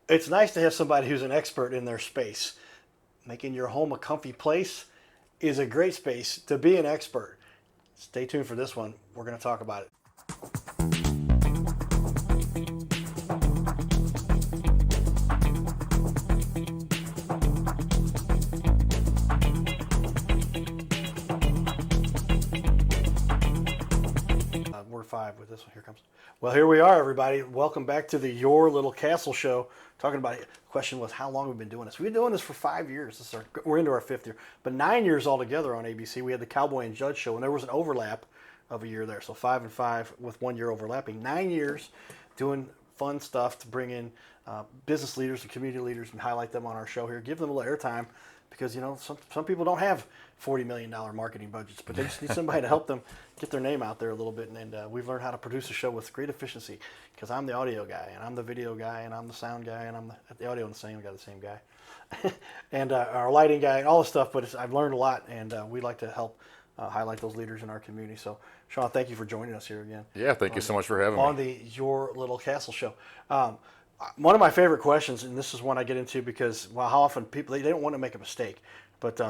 It's nice to have somebody who's an expert in their space. Making your home a comfy place is a great space to be an expert. Stay tuned for this one. We're going to talk about it. We're five with this one. Here comes. Well, here we are, everybody. Welcome back to the Your Little Castle Show. Talking about it. The question was, how long have we been doing this? We've been doing this for 5 years. We're into our fifth year, but 9 years altogether on ABC. We had the Cowboy and Judge show, and there was an overlap of a year there. So 5 and 5 with 1 year overlapping. 9 years doing fun stuff to bring in business leaders and community leaders and highlight them on our show here. Give them a little airtime because some people don't have $40 million marketing budgets, but they just need somebody to help them get their name out there a little bit. And we've learned how to produce a show with great efficiency because I'm the audio guy and I'm the video guy and I'm the sound guy and I'm the audio and the same guy, and our lighting guy and all this stuff. But I've learned a lot, and we like to help highlight those leaders in our community. So, Sean, thank you for joining us here again. Yeah, thank you so much for having me. On the Your Little Castle Show. One of my favorite questions, and this is one I get into because, well, how often people, they don't want to make a mistake, but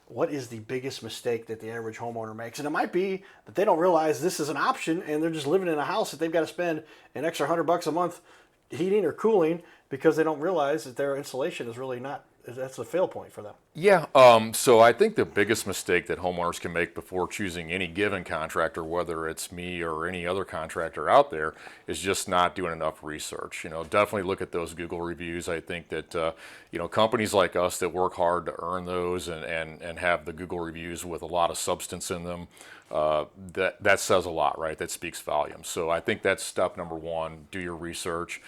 what is the biggest mistake that the average homeowner makes? And it might be that they don't realize this is an option and they're just living in a house that they've got to spend an extra $100 a month heating or cooling because they don't realize that their insulation is really not, that's a fail point for them. Yeah, so I think the biggest mistake that homeowners can make before choosing any given contractor, whether it's me or any other contractor out there, is just not doing enough research. Definitely look at those Google reviews. I think that, companies like us that work hard to earn those and have the Google reviews with a lot of substance in them, that says a lot, right? That speaks volumes. So I think that's step number one, do your research.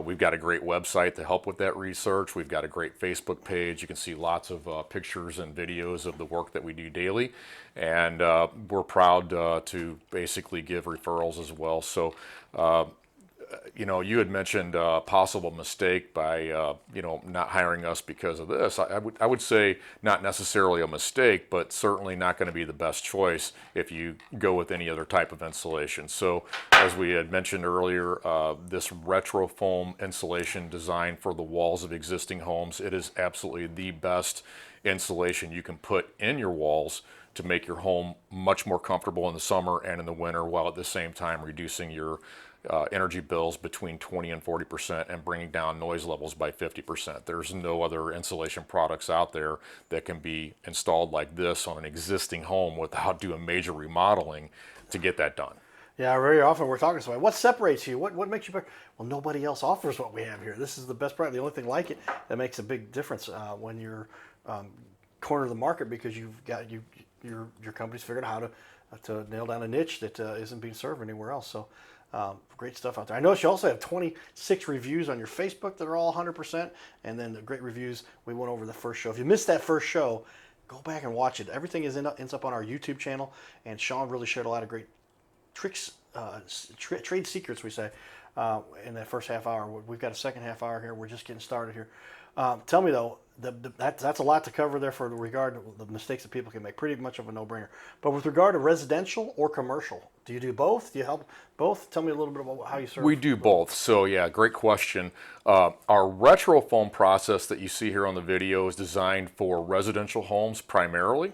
We've got a great website to help with that research. We've got a great Facebook page. You can see lots of pictures and videos of the work that we do daily. And we're proud to basically give referrals as well. So, you had mentioned a possible mistake by, not hiring us because of this. I would say not necessarily a mistake, but certainly not going to be the best choice if you go with any other type of insulation. So as we had mentioned earlier, this RetroFoam insulation designed for the walls of existing homes, it is absolutely the best insulation you can put in your walls to make your home much more comfortable in the summer and in the winter, while at the same time reducing your energy bills between 20 and 40% and bringing down noise levels by 50%. There's no other insulation products out there that can be installed like this on an existing home without doing major remodeling to get that done. Yeah, very often we're talking to somebody. What separates you? What makes you better? Well, nobody else offers what we have here. This is the best product. The only thing like it that makes a big difference when you're corner of the market because you've got your company's figured out how to nail down a niche that isn't being served anywhere else. So. Great stuff out there. I noticed you also have 26 reviews on your Facebook that are all 100%, and then the great reviews we went over the first show. If you missed that first show, go back and watch it. Everything ends up on our YouTube channel, and Sean really shared a lot of great tricks, trade secrets, we say, in that first half hour. We've got a second half hour here. We're just getting started here. Tell me, though, that's a lot to cover there for the regard to the mistakes that people can make. Pretty much of a no-brainer. But with regard to residential or commercial, do you do both? Do you help both? Tell me a little bit about how you serve. We do both. So yeah, great question. Our RetroFoam process that you see here on the video is designed for residential homes primarily.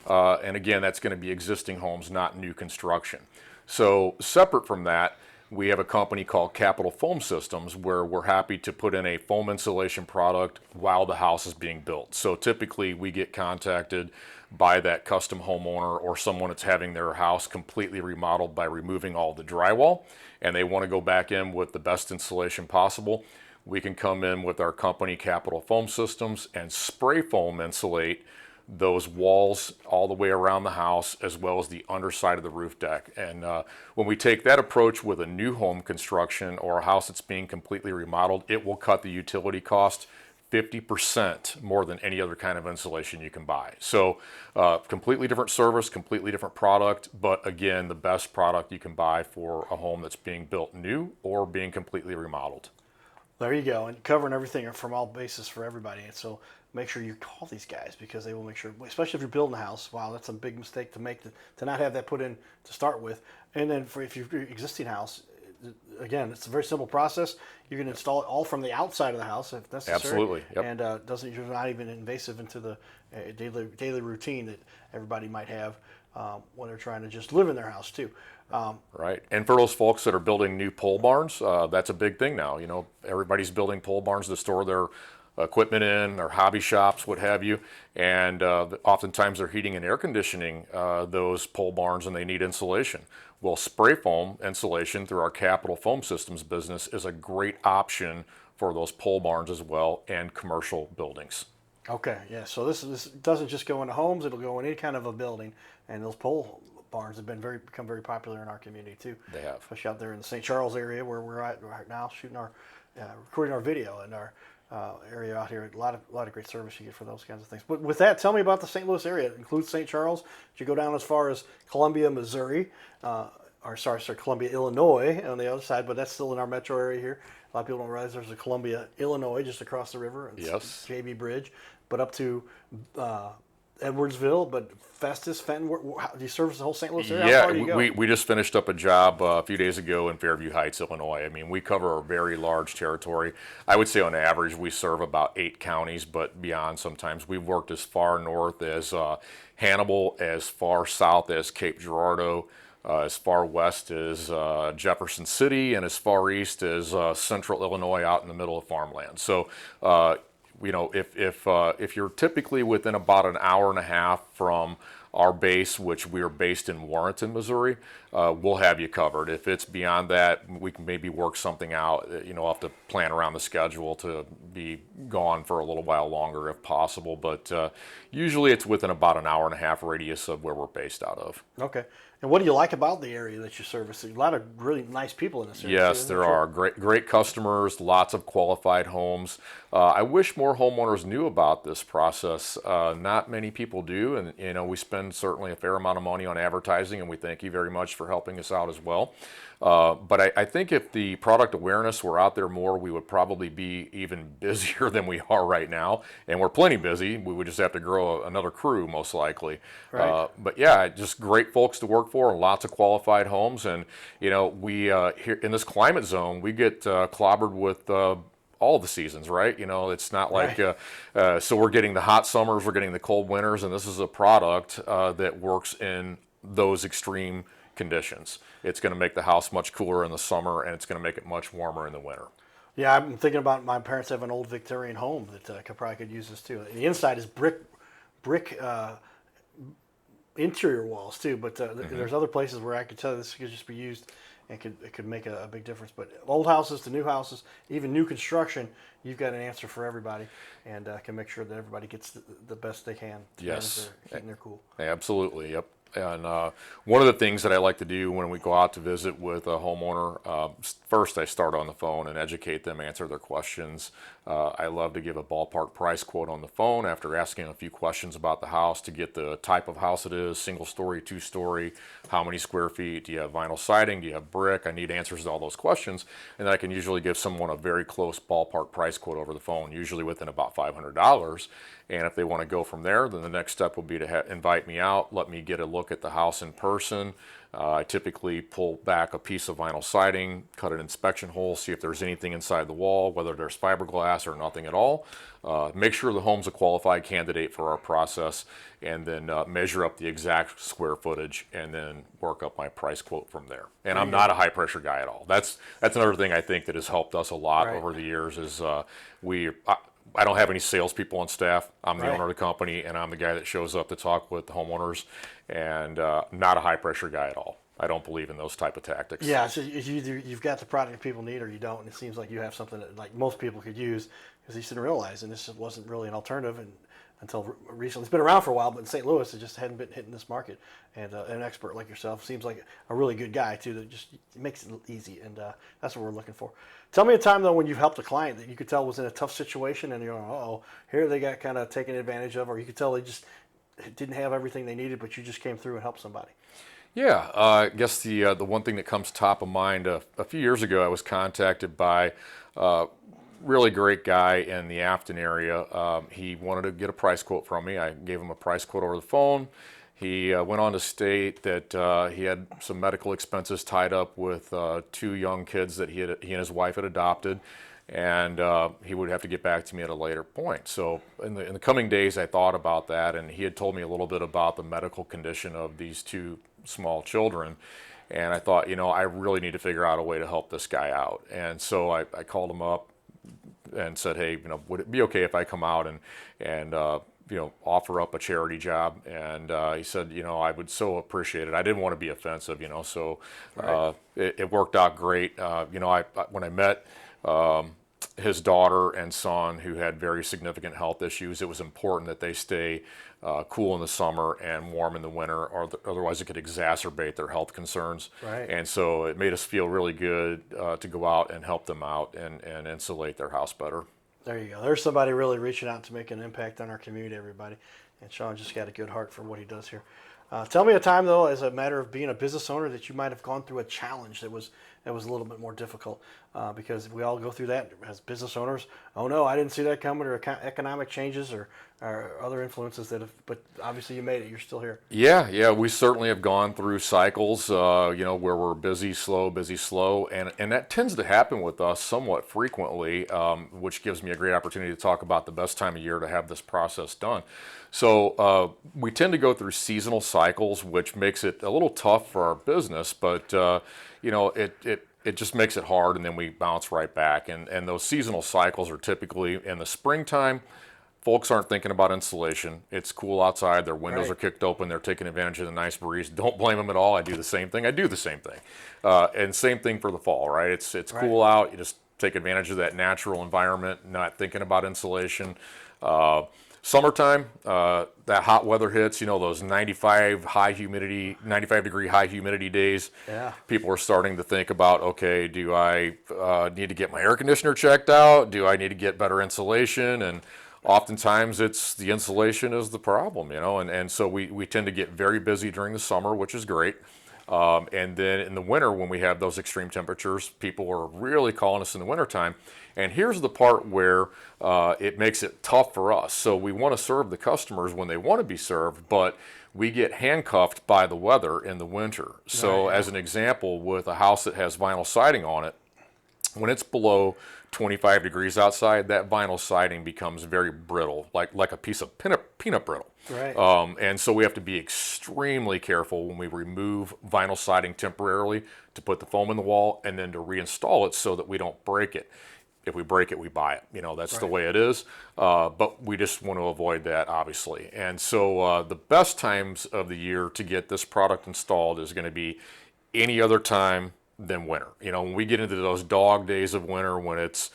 And again, that's going to be existing homes, not new construction. So separate from that, we have a company called Cardinal Foam Systems where we're happy to put in a foam insulation product while the house is being built. So typically we get contacted by that custom homeowner or someone that's having their house completely remodeled by removing all the drywall, and they want to go back in with the best insulation possible. We can come in with our company Cardinal Foam Systems and spray foam insulate those walls all the way around the house, as well as the underside of the roof deck. And when we take that approach with a new home construction or a house that's being completely remodeled, it will cut the utility cost 50% more than any other kind of insulation you can buy. So completely different service, completely different product, but again, the best product you can buy for a home that's being built new or being completely remodeled. There you go, and covering everything from all bases for everybody. And so make sure you call these guys because they will make sure, especially if you're building a house. Wow, that's a big mistake to make, to not have that put in to start with. And then if your existing house, again, it's a very simple process. You can install it all from the outside of the house if necessary. Absolutely, yep. And you're not even invasive into the daily routine that everybody might have when they're trying to just live in their house too. Right, and for those folks that are building new pole barns, that's a big thing now. Everybody's building pole barns to store their equipment in, their hobby shops, what have you, and oftentimes they're heating and air conditioning those pole barns, and they need insulation. Well, spray foam insulation through our Capital Foam Systems business is a great option for those pole barns as well, and commercial buildings. Okay, yeah. So this doesn't just go into homes; it'll go in any kind of a building, and those pole barns have become very popular in our community too. They have, especially out there in the St. Charles area where we're at right now, shooting recording our video in our area out here. A lot of great service you get for those kinds of things. But with that, tell me about the St. Louis area. It includes St. Charles. Did you go down as far as Columbia, Missouri, Columbia, Illinois on the other side? But that's still in our metro area here. A lot of people don't realize there's a Columbia, Illinois, just across the river. It's yes. JB Bridge, but up to Edwardsville, but Festus, Fenton. Do you service the whole St. Louis area? Yeah, How far do you go? we just finished up a job a few days ago in Fairview Heights, Illinois. I mean, we cover a very large territory. I would say on average we serve about 8 counties, but beyond sometimes. We've worked as far north as Hannibal, as far south as Cape Girardeau, as far west as Jefferson City, and as far east as central Illinois out in the middle of farmland. So if you're typically within about an hour and a half from our base, which we are based in Warrenton, Missouri, we'll have you covered. If it's beyond that, we can maybe work something out. I'll have to plan around the schedule to be gone for a little while longer if possible. But usually it's within about an hour and a half radius of where we're based out of. Okay. And what do you like about the area that you service? A lot of really nice people in this area. Yes, there are great customers, lots of qualified homes. I wish more homeowners knew about this process. Not many people do, and we spend certainly a fair amount of money on advertising, and we thank you very much for helping us out as well. But I think if the product awareness were out there more, we would probably be even busier than we are right now. And we're plenty busy. We would just have to grow another crew, most likely. Right. But yeah, just great folks to work for, and lots of qualified homes. And we here in this climate zone, we get clobbered with all the seasons, right? It's not like so we're getting the hot summers, we're getting the cold winters, and this is a product that works in those extreme conditions. It's going to make the house much cooler in the summer, and it's going to make it much warmer in the winter. Yeah, I'm thinking about my parents have an old Victorian home that probably could use this too. The inside is brick interior walls too, but there's other places where I could tell this could just be used and it could make a big difference. But old houses to new houses, even new construction, you've got an answer for everybody, and can make sure that everybody gets the best they can to manage their heat and their cool. Absolutely, yep. And one of the things that I like to do when we go out to visit with a homeowner, first I start on the phone and educate them, answer their questions. I love to give a ballpark price quote on the phone after asking a few questions about the house to get the type of house it is, single story, 2-story, how many square feet, do you have vinyl siding, do you have brick? I need answers to all those questions, and then I can usually give someone a very close ballpark price quote over the phone, usually within about $500. And if they want to go from there, then the next step will be to invite me out, let me get a look at the house in person. I typically pull back a piece of vinyl siding, cut an inspection hole, see if there's anything inside the wall, whether there's fiberglass or nothing at all. Make sure the home's a qualified candidate for our process, and then measure up the exact square footage, and then work up my price quote from there. And I'm not a high pressure guy at all. That's another thing I think that has helped us a lot over the years is I don't have any salespeople on staff. I'm the owner of the company, and I'm the guy that shows up to talk with the homeowners, and not a high-pressure guy at all. I don't believe in those type of tactics. Yeah, so you've got the product that people need or you don't, and it seems like you have something that like most people could use, because you didn't realize, and this wasn't really an alternative until recently. It's been around for a while, but in St. Louis, it just hadn't been hitting this market. And an expert like yourself seems like a really good guy, too, that just makes it easy, and that's what we're looking for. Tell me a time, though, when you've helped a client that you could tell was in a tough situation, and you're going, uh-oh, here they got kind of taken advantage of, or you could tell they just didn't have everything they needed, but you just came through and helped somebody. Yeah, I guess the one thing that comes top of mind, a few years ago I was contacted by a really great guy in the Afton area. He wanted to get a price quote from me. I gave him a price quote over the phone. He went on to state that he had some medical expenses tied up with 2 young kids that he and his wife had adopted, and he would have to get back to me at a later point. So in the coming days, I thought about that, and he had told me a little bit about the medical condition of these 2 small children. And I thought, I really need to figure out a way to help this guy out. And so I called him up and said, hey, would it be okay if I come out and offer up a charity job? And he said, I would so appreciate it. I didn't want to be offensive, so Right. it worked out great. When I met his daughter and son, who had very significant health issues, it was important that they stay cool in the summer and warm in the winter, or otherwise it could exacerbate their health concerns. Right. And so it made us feel really good to go out and help them out and insulate their house better. There you go. There's somebody really reaching out to make an impact on our community, everybody. And Sean just got a good heart for what he does here. Tell me a time, though, as a matter of being a business owner, that you might have gone through a challenge that was a little bit more difficult, because we all go through that as business owners. Oh no, I didn't see that coming, or economic changes, or other influences that have. But obviously, you made it. You're still here. Yeah, we certainly have gone through cycles, where we're busy, slow, and that tends to happen with us somewhat frequently, which gives me a great opportunity to talk about the best time of year to have this process done. So we tend to go through seasonal cycles, which makes it a little tough for our business, but it just makes it hard, and then we bounce right back. And those seasonal cycles are typically in the springtime. Folks aren't thinking about insulation. It's cool outside. Their windows Right. are kicked open. They're taking advantage of the nice breeze. Don't blame them at all. I do the same thing. And same thing for the fall, right? It's Right. cool out. You just take advantage of that natural environment, not thinking about insulation. Summertime, that hot weather hits, those 95 degree high humidity days. Yeah. People are starting to think about, okay, do I need to get my air conditioner checked out? Do I need to get better insulation? And oftentimes it's the insulation is the problem, and so we tend to get very busy during the summer, which is great. And then in the winter, when we have those extreme temperatures, people are really calling us in the wintertime. And here's the part where it makes it tough for us. So we want to serve the customers when they want to be served, but we get handcuffed by the weather in the winter. So Right. as an example, with a house that has vinyl siding on it, when it's below 25 degrees outside, that vinyl siding becomes very brittle, like a piece of peanut brittle. Right. And so we have to be extremely careful when we remove vinyl siding temporarily to put the foam in the wall, and then to reinstall it so that we don't break it. If we break it, we buy it. That's the Right. way it is. But we just want to avoid that, obviously. And so the best times of the year to get this product installed is going to be any other time than winter. When we get into those dog days of winter, when it's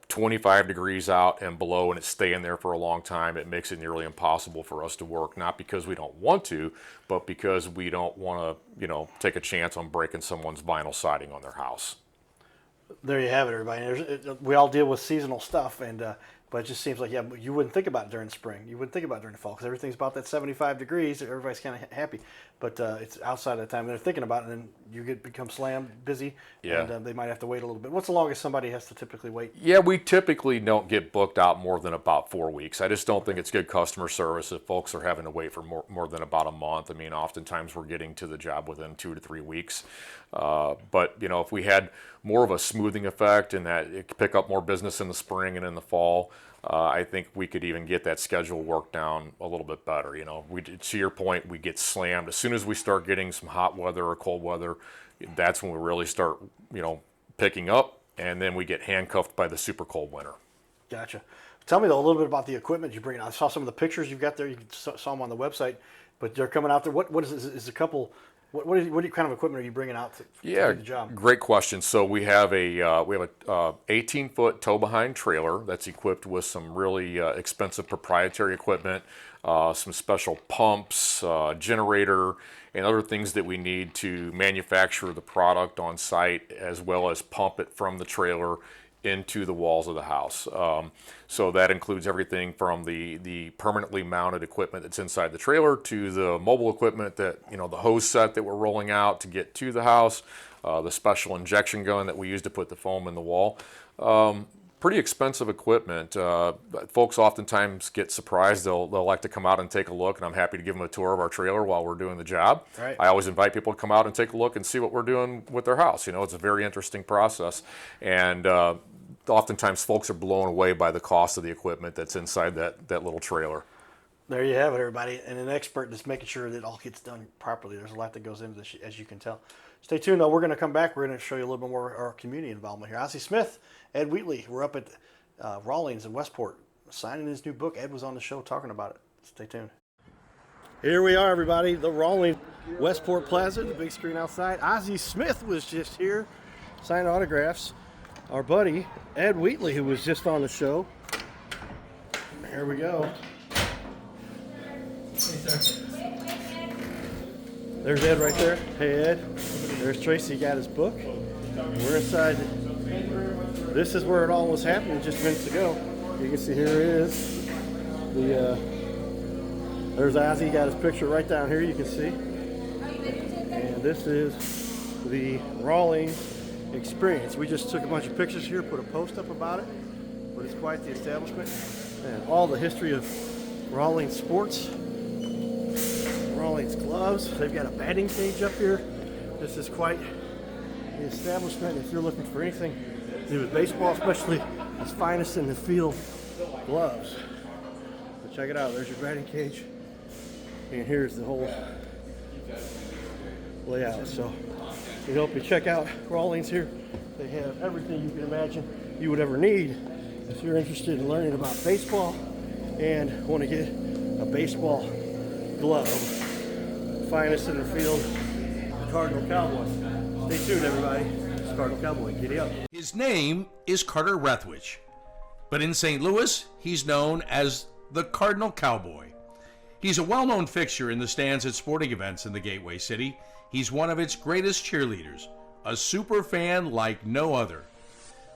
25 degrees out and below, and it's staying there for a long time, it makes it nearly impossible for us to work. Not because we don't want to, but because we don't want to take a chance on breaking someone's vinyl siding on their house. There you have it, everybody. We all deal with seasonal stuff, but it just seems like, but you wouldn't think about it during the spring. You wouldn't think about it during the fall, because everything's about that 75 degrees. Everybody's kind of happy, but it's outside of the time they're thinking about it, and then you become slammed busy, Yeah. and they might have to wait a little bit. What's the longest somebody has to typically wait? Yeah, we typically don't get booked out more than about 4 weeks. I just don't think it's good customer service if folks are having to wait for more than about a month. I mean, oftentimes we're getting to the job within 2 to 3 weeks. But if we had more of a smoothing effect, and that it could pick up more business in the spring and in the fall, I think we could even get that schedule worked down a little bit better. To your point, we get slammed as soon as we start getting some hot weather or cold weather. That's when we really start, picking up, and then we get handcuffed by the super cold winter. Gotcha. Tell me though, a little bit about the equipment you bring. I saw some of the pictures you've got there. You saw them on the website, but they're coming out there. What is a couple? What kind of equipment are you bringing out to Yeah, do the job? great question. So we have a 18-foot tow behind trailer that's equipped with some really expensive proprietary equipment, some special pumps, generator, and other things that we need to manufacture the product on site, as well as pump it from the trailer into the walls of the house. So that includes everything from the permanently mounted equipment that's inside the trailer, to the mobile equipment that, the hose set that we're rolling out to get to the house, the special injection gun that we use to put the foam in the wall. pretty expensive equipment. Folks oftentimes get surprised. They'll like to come out and take a look, and I'm happy to give them a tour of our trailer while we're doing the job. Right. I always invite people to come out and take a look and see what we're doing with their house. You know, it's a very interesting process, and oftentimes folks are blown away by the cost of the equipment that's inside that little trailer. There you have it, everybody. And an expert just making sure that it all gets done properly. There's a lot that goes into this, as you can tell. Stay tuned, though. We're going to come back. We're going to show you a little bit more of our community involvement here. Ozzie Smith, Ed Wheatley. We're up at Rawlings in Westport signing his new book. Ed was on the show talking about it. Stay tuned. Here we are, everybody. The Rawlings Westport Plaza, the big screen outside. Ozzie Smith was just here signing autographs. Our buddy, Ed Wheatley, who was just on the show. Here we go. There's Ed right there. Hey, Ed. There's Tracy, got his book. We're inside. This is where it all was happening just minutes ago. You can see here it is. There's Ozzie, got his picture right down here, you can see. And this is the Rawlings experience. We just took a bunch of pictures here, put a post up about it, but it's quite the establishment. And all the history of Rawlings sports. Rawlings gloves. They've got a batting cage up here. This is quite the establishment. If you're looking for anything to do with baseball, especially its finest in the field gloves. So check it out. There's your batting cage. And here's the whole layout. So we hope you check out Rawlings here. They have everything you can imagine you would ever need if you're interested in learning about baseball and want to get a baseball glove. Finest in the field, the Cardinal Cowboy. Stay tuned, everybody. It's Cardinal Cowboy. Giddy up. His name is Carter Rethwich, but in St. Louis, he's known as the Cardinal Cowboy. He's a well-known fixture in the stands at sporting events in the Gateway City. He's one of its greatest cheerleaders, a super fan like no other.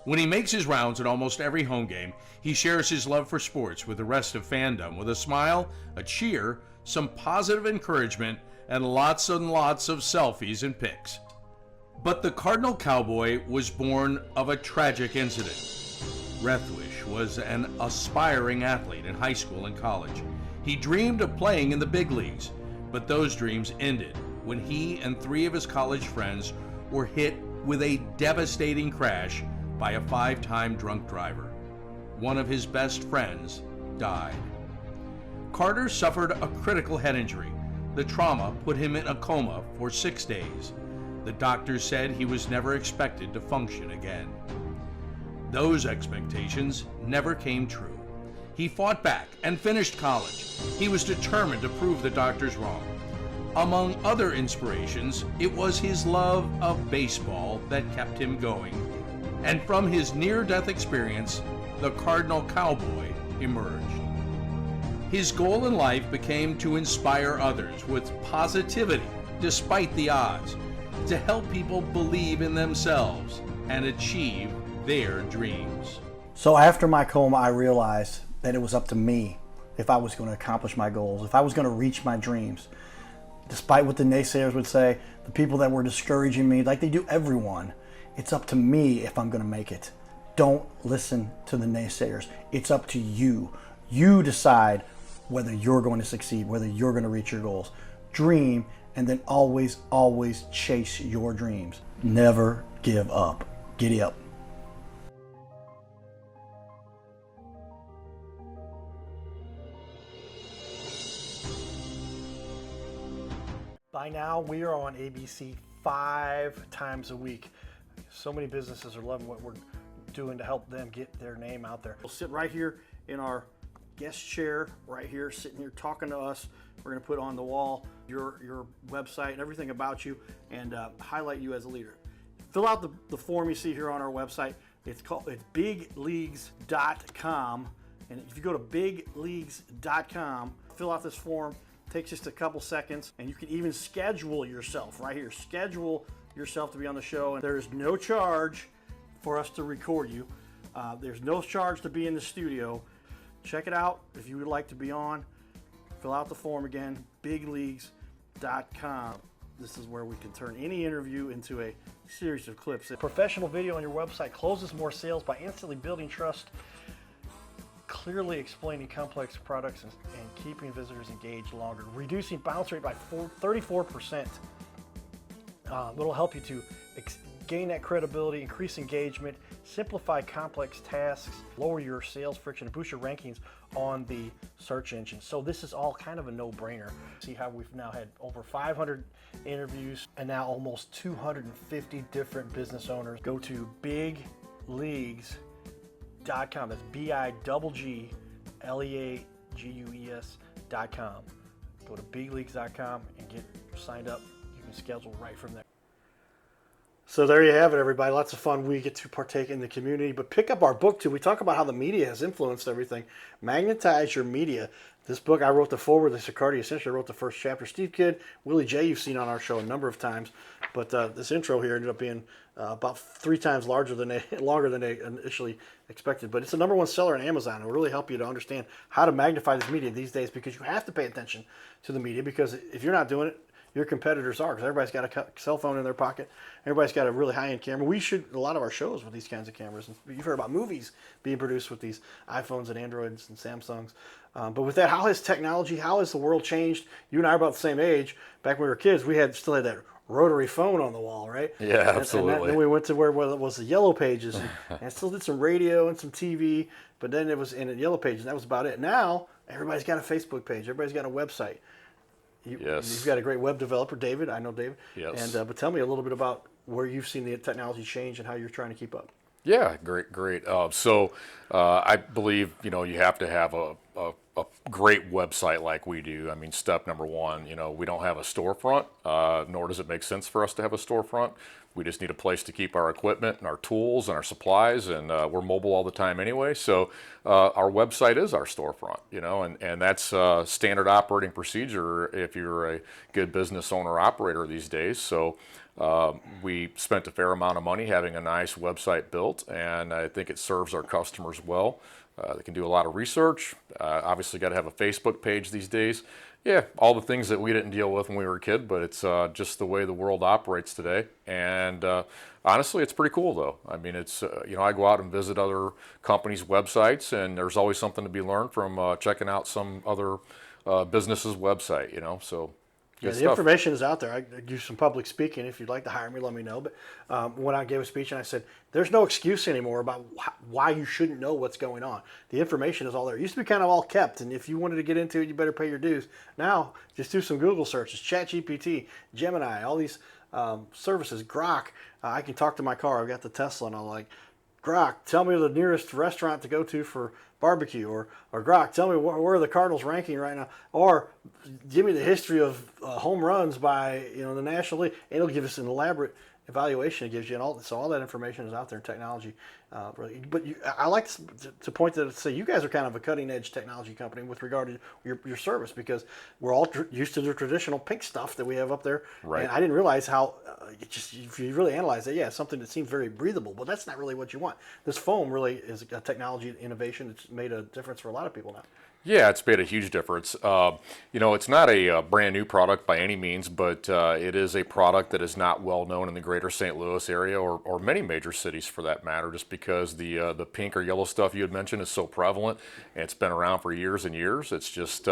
When he makes his rounds at almost every home game, he shares his love for sports with the rest of fandom with a smile, a cheer, some positive encouragement, and lots and lots of selfies and pics. But the Cardinal Cowboy was born of a tragic incident. Rethwich was an aspiring athlete in high school and college. He dreamed of playing in the big leagues, but those dreams ended when he and 3 of his college friends were hit with a devastating crash by a 5-time drunk driver. One of his best friends died. Carter suffered a critical head injury. The trauma put him in a coma for 6 days. The doctors said he was never expected to function again. Those expectations never came true. He fought back and finished college. He was determined to prove the doctors wrong. Among other inspirations, it was his love of baseball that kept him going. And from his near-death experience, the Cardinal Cowboy emerged. His goal in life became to inspire others with positivity despite the odds, to help people believe in themselves and achieve their dreams. So after my coma, I realized that it was up to me if I was going to accomplish my goals, if I was going to reach my dreams. Despite what the naysayers would say, the people that were discouraging me, like they do everyone, it's up to me if I'm going to make it. Don't listen to the naysayers. It's up to you. You decide whether you're going to succeed, whether you're going to reach your goals. Dream, and then always, always chase your dreams. Never give up. Giddy up. By now, we are on ABC 5 times a week. So many businesses are loving what we're doing to help them get their name out there. We'll sit right here in our guest chair, right here, sitting here talking to us. We're going to put on the wall your website and everything about you, and highlight you as a leader. Fill out the form you see here on our website. It's bigleagues.com, and if you go to bigleagues.com, fill out this form. It takes just a couple seconds, and you can even schedule yourself right here. Schedule yourself to be on the show, and there's no charge for us to record you. There's no charge to be in the studio. Check it out if you would like to be on. Fill out the form again, bigleagues.com. This is where we can turn any interview into a series of clips. Professional video on your website closes more sales by instantly building trust, clearly explaining complex products, and keeping visitors engaged longer. Reducing bounce rate by 34%. It'll help you to gain that credibility, increase engagement, simplify complex tasks, lower your sales friction, and boost your rankings on the search engine. So this is all kind of a no-brainer. See how we've now had over 500 interviews and now almost 250 different business owners. Go to bigleagues.com. That's BIGGLEAGUES.com. Go to bigleagues.com and get signed up. You can schedule right from there. So there you have it, everybody. Lots of fun. We get to partake in the community, but pick up our book too. We talk about how the media has influenced everything. Magnetize your media. This book, I wrote the foreword. The Sicardi essentially wrote the first chapter. Steve Kidd, Willie J, you've seen on our show a number of times, but this intro here ended up being about 3 times longer than they initially expected. But it's the #1 seller on Amazon. It will really help you to understand how to magnify this media these days, because you have to pay attention to the media, because if you're not doing it, your competitors are, because everybody's got a cell phone in their pocket. Everybody's got a really high-end camera. We shoot a lot of our shows with these kinds of cameras. And you've heard about movies being produced with these iPhones and Androids and Samsungs. But with that, how has the world changed? You and I are about the same age. Back when we were kids, we still had that rotary phone on the wall, right? Yeah, absolutely. And then we went to where it was the Yellow Pages, and still did some radio and some TV, but then it was in the Yellow Pages, and that was about it. Now, everybody's got a Facebook page. Everybody's got a website. You've got a great web developer, David. I know David. Yes. But tell me a little bit about where you've seen the technology change and how you're trying to keep up. Yeah, great. So I believe you have to have a great website like we do. I mean, step number one, we don't have a storefront, nor does it make sense for us to have a storefront. We just need a place to keep our equipment and our tools and our supplies, and we're mobile all the time anyway. So our website is our storefront, and that's standard operating procedure if you're a good business owner operator these days. So we spent a fair amount of money having a nice website built, and I think it serves our customers well. They can do a lot of research. Obviously, got to have a Facebook page these days. Yeah, all the things that we didn't deal with when we were a kid, but it's just the way the world operates today. And honestly, it's pretty cool, though. I mean, it's I go out and visit other companies' websites, and there's always something to be learned from checking out some other business's website. So. Yeah, the information is out there. I do some public speaking. If you'd like to hire me, let me know. But when I gave a speech and I said, there's no excuse anymore about why you shouldn't know what's going on. The information is all there. It used to be kind of all kept, and if you wanted to get into it, you better pay your dues. Now, just do some Google searches, ChatGPT, Gemini, all these services, Grok. I can talk to my car. I've got the Tesla, and I'm like, Grok, tell me the nearest restaurant to go to for barbecue, or Grok, tell me where are the Cardinals ranking right now, or give me the history of home runs by the National League. It'll give us an elaborate evaluation. It gives you all that information is out there in technology. But I like to point to say you guys are kind of a cutting edge technology company with regard to your service, because we're all used to the traditional pink stuff that we have up there. Right. And I didn't realize how if you really analyze it, it's something that seems very breathable, but that's not really what you want. This foam really is a technology innovation that's made a difference for a lot of people now. Yeah, it's made a huge difference. It's not a brand new product by any means, but it is a product that is not well known in the greater St. Louis area, or many major cities for that matter, just because the pink or yellow stuff you had mentioned is so prevalent, and it's been around for years and years. It's just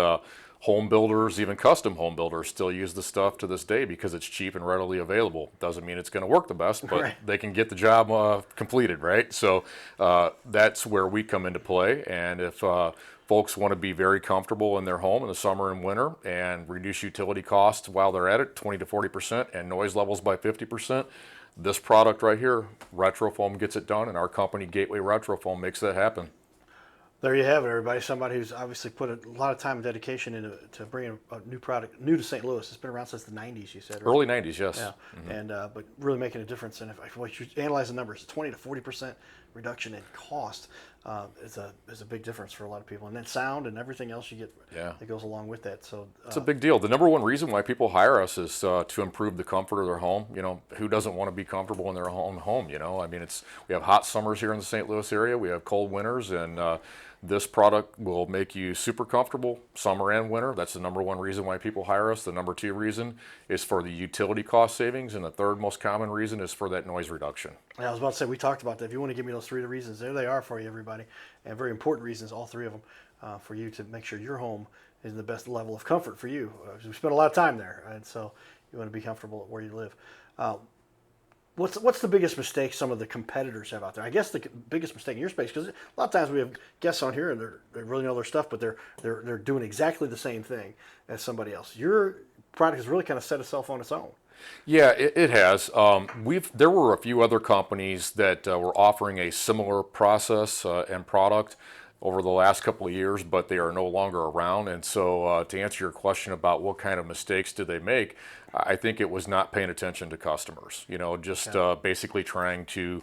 home builders, even custom home builders, still use the stuff to this day because it's cheap and readily available. Doesn't mean it's going to work the best, but right. They can get the job completed, right? So that's where we come into play, and if folks want to be very comfortable in their home in the summer and winter and reduce utility costs while they're at it 20 to 40% and noise levels by 50%. This product right here, RetroFoam, gets it done, and our company, Gateway RetroFoam, makes that happen. There you have it, everybody. Somebody who's obviously put a lot of time and dedication into bringing a new product new to St. Louis. It's been around since the 90s, you said. Right? Early 90s, yes. Yeah, and but really making a difference. And if you analyze the numbers, 20 to 40% reduction in cost is a big difference for a lot of people. And then sound and everything else you get that goes along with that. So it's a big deal. The number one reason why people hire us is to improve the comfort of their home. Who doesn't want to be comfortable in their own home? I mean, we have hot summers here in the St. Louis area. We have cold winters, and this product will make you super comfortable summer and winter. That's the number one reason why people hire us. The number two reason is for the utility cost savings, and the third most common reason is for that noise reduction. Yeah, I was about to say, we talked about that. If you want to give me those three reasons, there they are for you, everybody. And very important reasons, all three of them, for you to make sure your home is the best level of comfort for you. We spend a lot of time there, and so you want to be comfortable where you live. What's the biggest mistake some of the competitors have out there? I guess the biggest mistake in your space, because a lot of times we have guests on here and they really know their stuff, but they're doing exactly the same thing as somebody else. Your product has really kind of set itself on its own. Yeah, it has. There were a few other companies that were offering a similar process and product over the last couple of years, but they are no longer around. And so to answer your question about what kind of mistakes did they make, I think it was not paying attention to customers, just basically trying to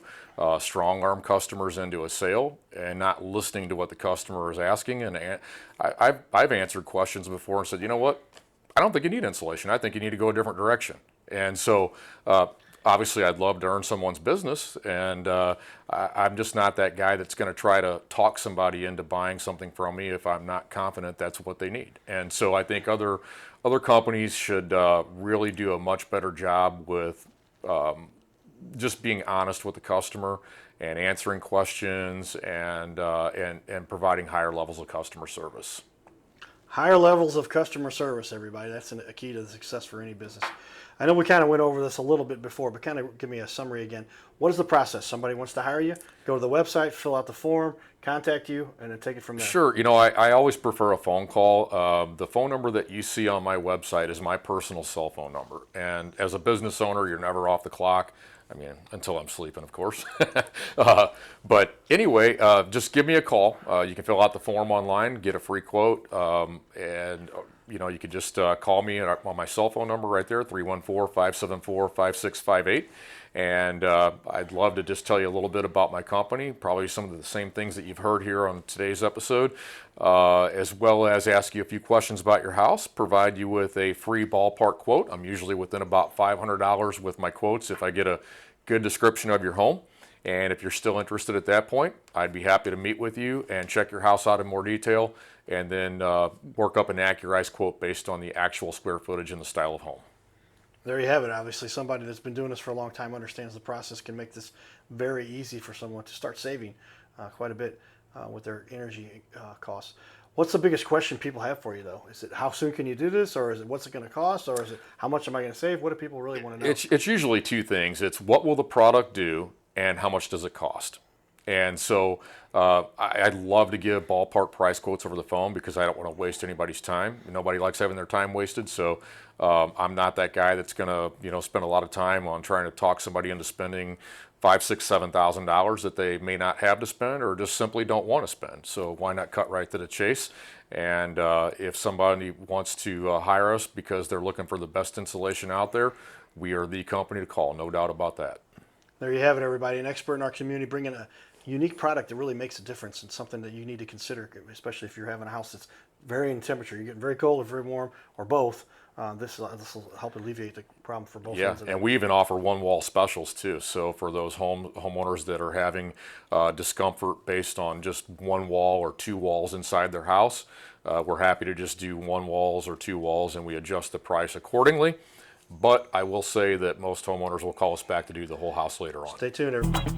strong arm customers into a sale and not listening to what the customer is asking. And I've answered questions before and said, you know what, I don't think you need insulation. I think you need to go a different direction. And so obviously I'd love to earn someone's business, and I'm just not that guy that's going to try to talk somebody into buying something from me if I'm not confident that's what they need. And so I think other companies should really do a much better job with just being honest with the customer and answering questions and providing higher levels of customer service. Higher levels of customer service, everybody. That's a key to the success for any business. I know we kind of went over this a little bit before, but kind of give me a summary again. What is the process? Somebody wants to hire you, go to the website, fill out the form, contact you, and then take it from there. Sure. I always prefer a phone call. The phone number that you see on my website is my personal cell phone number. And as a business owner, you're never off the clock. I mean, until I'm sleeping, of course. But anyway, just give me a call. You can fill out the form online, get a free quote, and you can just call me on my cell phone number right there, 314-574-5658. And I'd love to just tell you a little bit about my company, probably some of the same things that you've heard here on today's episode, as well as ask you a few questions about your house, provide you with a free ballpark quote. I'm usually within about $500 with my quotes if I get a good description of your home. And if you're still interested at that point, I'd be happy to meet with you and check your house out in more detail, and then work up an accurate quote based on the actual square footage and the style of home. There you have it. Obviously, somebody that's been doing this for a long time understands the process, can make this very easy for someone to start saving quite a bit with their energy costs. What's the biggest question people have for you, though? Is it how soon can you do this, or is it what's it going to cost, or is it how much am I going to save? What do people really want to know? It's usually two things. It's what will the product do, and how much does it cost? And so I'd love to give ballpark price quotes over the phone because I don't want to waste anybody's time. Nobody likes having their time wasted. So I'm not that guy that's going to spend a lot of time on trying to talk somebody into spending $5,000, $6,000, $7,000 that they may not have to spend or just simply don't want to spend. So why not cut right to the chase? And if somebody wants to hire us because they're looking for the best insulation out there, we are the company to call, no doubt about that. There you have it, everybody. An expert in our community bringing a unique product that really makes a difference and something that you need to consider, especially if you're having a house that's varying temperature. You're getting very cold or very warm or both. This will help alleviate the problem for both ends of it. And we even offer one-wall specials too. So for those homeowners that are having discomfort based on just one wall or two walls inside their house, we're happy to just do one walls or two walls, and we adjust the price accordingly. But I will say that most homeowners will call us back to do the whole house later on. Stay tuned, everybody.